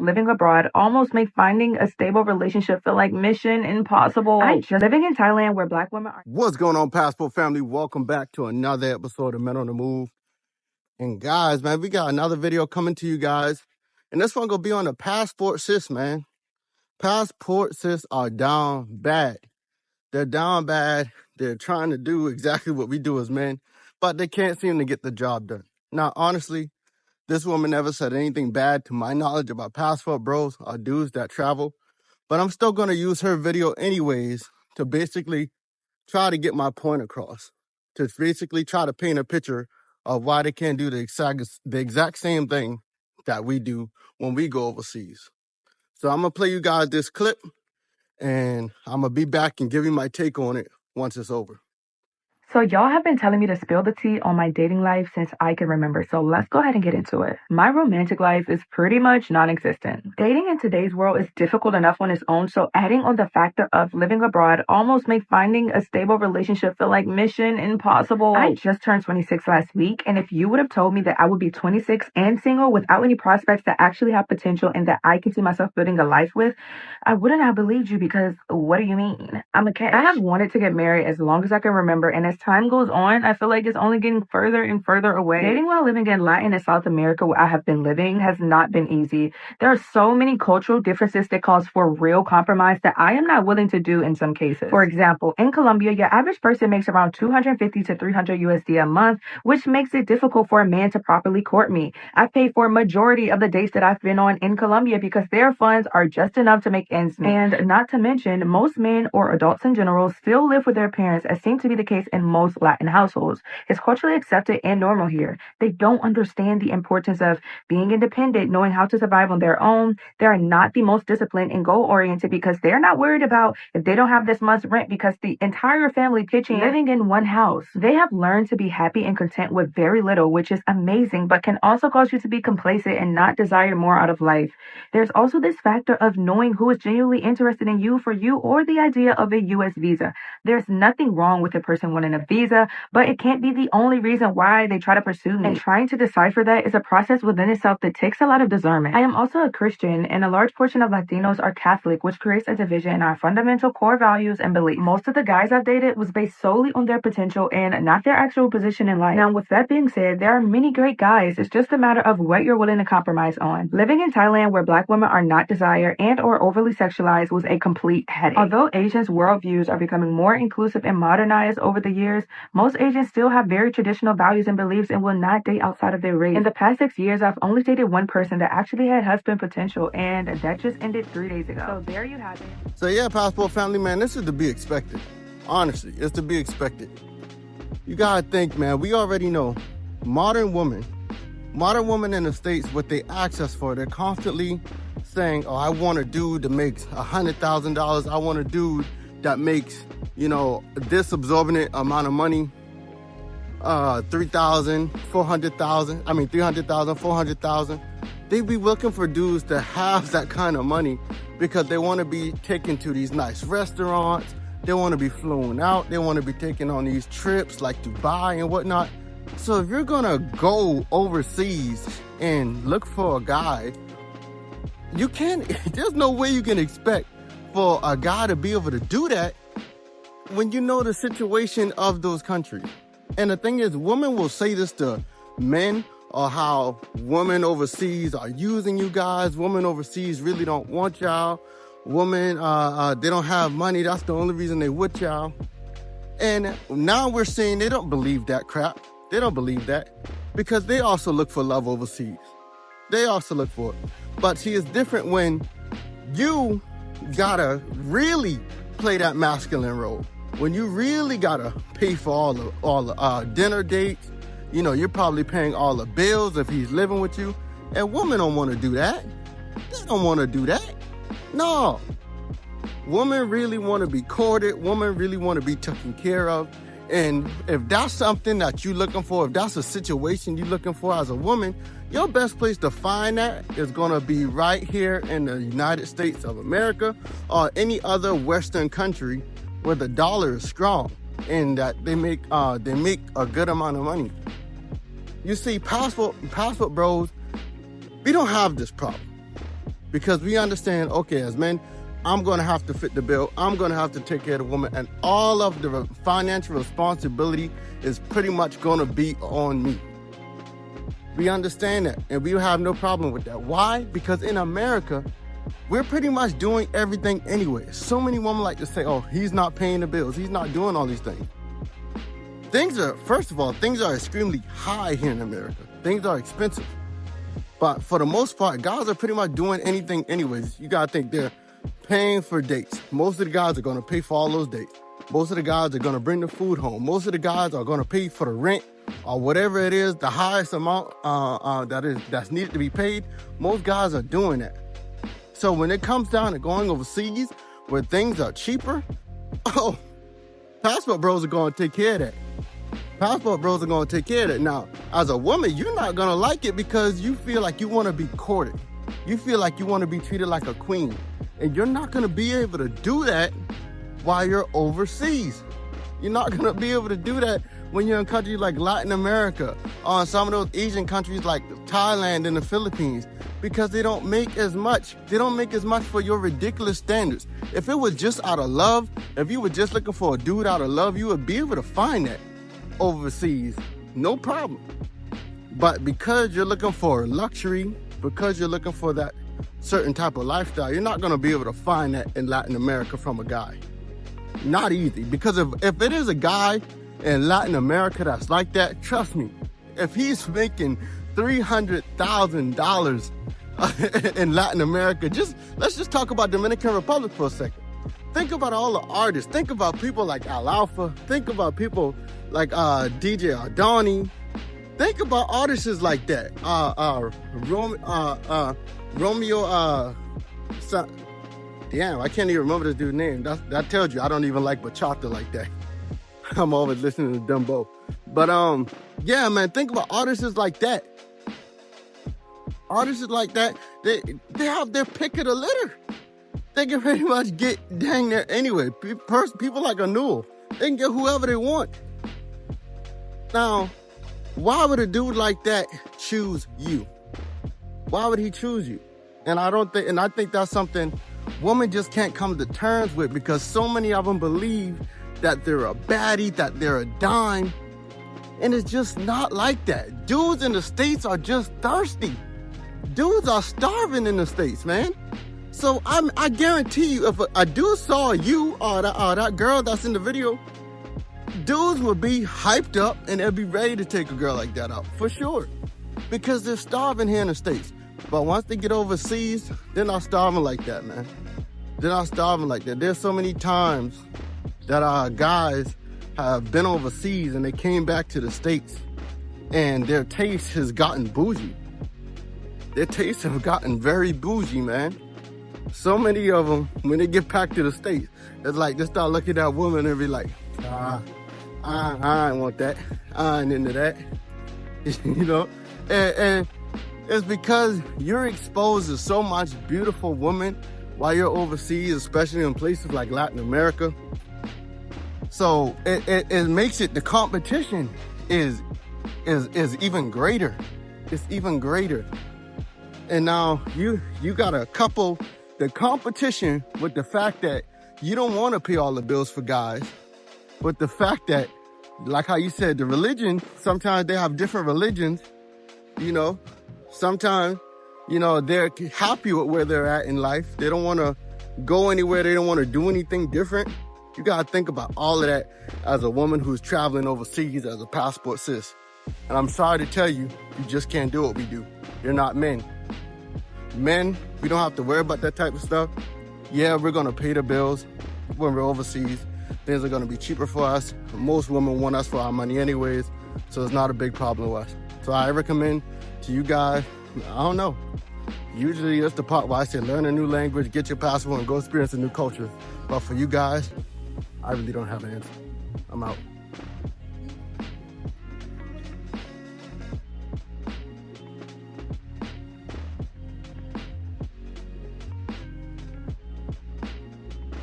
living abroad almost make finding a stable relationship feel like mission impossible. Living in Thailand where Black women are... What's going on, Passport family? Welcome back to another episode of Men on the Move. And guys, man, we got another video coming to you guys. And this one gonna be on the Passport Sis, man. Passport Sis are down bad. They're down bad. They're trying to do exactly what we do as men, but they can't seem to get the job done. Now, honestly, this woman never said anything bad to my knowledge about passport bros or dudes that travel, but I'm still gonna use her video anyways to basically try to get my point across, to basically try to paint a picture of why they can't do the exact same thing that we do when we go overseas. So I'm going to play you guys this clip, and I'm going to be back and give you my take on it once it's over. So y'all have been telling me to spill the tea on my dating life since I can remember, so let's go ahead and get into it. My romantic life is pretty much non-existent. Dating in today's world is difficult enough on its own, so adding on the factor of living abroad almost make finding a stable relationship feel like mission impossible. I just turned 26 last week, and if you would have told me that I would be 26 and single without any prospects that actually have potential and that I can see myself building a life with, I wouldn't have believed you, because what do you mean? I'm a catch. I have wanted to get married as long as I can remember, and as time goes on, I feel like it's only getting further and further away. Dating while living in Latin and South America, where I have been living, has not been easy. There are so many cultural differences that cause for real compromise that I am not willing to do in some cases. For example, in Colombia, your average person makes around 250 to 300 USD a month, which makes it difficult for a man to properly court me. I paid for a majority of the dates that I've been on in Colombia because their funds are just enough to make ends meet. And not to mention, most men or adults in general still live with their parents, as seems to be the case in most Latin households. It's culturally accepted and normal here. They don't understand the importance of being independent, knowing how to survive on their own. They are not the most disciplined and goal-oriented because they're not worried about if they don't have this month's rent because the entire family pitching living in one house. They have learned to be happy and content with very little, which is amazing, but can also cause you to be complacent and not desire more out of life. There's also this factor of knowing who is genuinely interested in you for you, or the idea of a U.S. visa. There's nothing wrong with a person wanting a visa, but it can't be the only reason why they try to pursue me. And trying to decipher that is a process within itself that takes a lot of discernment. I am also a Christian, and a large portion of Latinos are Catholic, which creates a division in our fundamental core values and beliefs. Most of the guys I've dated was based solely on their potential and not their actual position in life. Now, with that being said, there are many great guys. It's just a matter of what you're willing to compromise on. Living in Thailand, where Black women are not desired and or overly sexualized, was a complete headache. Although Asians' worldviews are becoming more inclusive and modernized over the years, most Asians still have very traditional values and beliefs and will not date outside of their race. In the past 6 years, I've only dated one person that actually had husband potential, and that just ended 3 days ago. So there you have it. So yeah, Passport family, man, this is to be expected. Honestly, it's to be expected. You gotta think, man, we already know modern women in the States, what they ask us for, they're constantly saying, oh, I want a dude that makes $100,000. I want a dude that makes, this absorbent amount of money, 300,000, 400,000. They be looking for dudes that have that kind of money because they want to be taken to these nice restaurants. They want to be flown out. They want to be taken on these trips like Dubai and whatnot. So if you're going to go overseas and look for a guy, there's no way you can expect for a guy to be able to do that when you know the situation of those countries. And the thing is, women will say this to men, or how women overseas are using you guys. Women overseas really don't want y'all. Women, they don't have money. That's the only reason they with y'all. And now we're seeing they don't believe that crap. They don't believe that because they also look for love overseas. They also look for it. But see, it's different when you gotta really play that masculine role. When you really gotta pay for all the dinner dates. You're probably paying all the bills if he's living with you. And women don't want to do that. They don't want to do that. No. Women really want to be courted. Women really want to be taken care of. And if that's something that you're looking for, if that's a situation you're looking for as a woman, your best place to find that is going to be right here in the United States of America or any other Western country where the dollar is strong and that they make a good amount of money. You see, passport bros, we don't have this problem. Because we understand, okay, as men, I'm going to have to fit the bill. I'm going to have to take care of the woman. And all of the financial responsibility is pretty much going to be on me. We understand that. And we have no problem with that. Why? Because in America, we're pretty much doing everything anyway. So many women like to say, oh, he's not paying the bills. He's not doing all these things. First of all, things are extremely high here in America. Things are expensive. But for the most part, guys are pretty much doing anything anyways. You got to think they're paying for dates. Most of the guys are going to pay for all those dates. Most of the guys are going to bring the food home. Most of the guys are going to pay for the rent or whatever it is, the highest amount that's needed to be paid. Most guys are doing that. So when it comes down to going overseas where things are cheaper, oh, Passport Bros are going to take care of that. Passport Bros are going to take care of that. Now, as a woman, you're not going to like it because you feel like you want to be courted. You feel like you want to be treated like a queen. And you're not going to be able to do that while you're overseas. You're not going to be able to do that when you're in countries like Latin America or some of those Asian countries like Thailand and the Philippines, because they don't make as much. They don't make as much for your ridiculous standards. If it was just out of love, if you were just looking for a dude out of love, you would be able to find that overseas, no problem. But because you're looking for luxury, because you're looking for that certain type of lifestyle, you're not going to be able to find that in Latin America from a guy. Not easy. Because if it is a guy in Latin America that's like that, trust me, if he's making $300,000 in Latin America, let's just talk about Dominican Republic for a second. Think about all the artists. Think about people like Al Alpha. Think about people like DJ Adoni. Think about artists like that. Romeo. Damn, I can't even remember this dude's name. That tells you I don't even like bachata like that. I'm always listening to Dumbo. But yeah, man, think about artists like that. Artists like that, they have their pick of the litter. They can pretty much get dang there anyway. People like Anul, they can get whoever they want. Now, why would a dude like that choose you? Why would he choose you? And I think that's something women just can't come to terms with, because so many of them believe that they're a baddie, that they're a dime. And it's just not like that. Dudes in the States are just thirsty. Dudes are starving in the States, man. So I guarantee you, if a dude saw you or that girl that's in the video, dudes would be hyped up and they'll be ready to take a girl like that out, for sure. Because they're starving here in the States. But once they get overseas, they're not starving like that, man. They're not starving like that. There's so many times that our guys have been overseas and they came back to the States and their taste has gotten bougie. Their tastes have gotten very bougie, man. So many of them, when they get back to the States, it's like they start looking at that woman and be like, I ain't want that. I ain't into that. You know? And it's because you're exposed to so much beautiful women while you're overseas, especially in places like Latin America. So it makes it, the competition is even greater. It's even greater. And now you gotta couple the competition with the fact that you don't want to pay all the bills for guys, with the fact that, like how you said, the religion, sometimes they have different religions, you know. Sometimes, you know, they're happy with where they're at in life. They don't want to go anywhere. They don't want to do anything different. You got to think about all of that as a woman who's traveling overseas as a passport sis. And I'm sorry to tell you, you just can't do what we do. You're not men. Men, we don't have to worry about that type of stuff. Yeah, we're going to pay the bills when we're overseas. Things are going to be cheaper for us. Most women want us for our money anyways, so it's not a big problem with us. So I recommend to you guys, I don't know. Usually that's the part where I say learn a new language, get your passport, and go experience a new culture. But for you guys, I really don't have an answer. I'm out.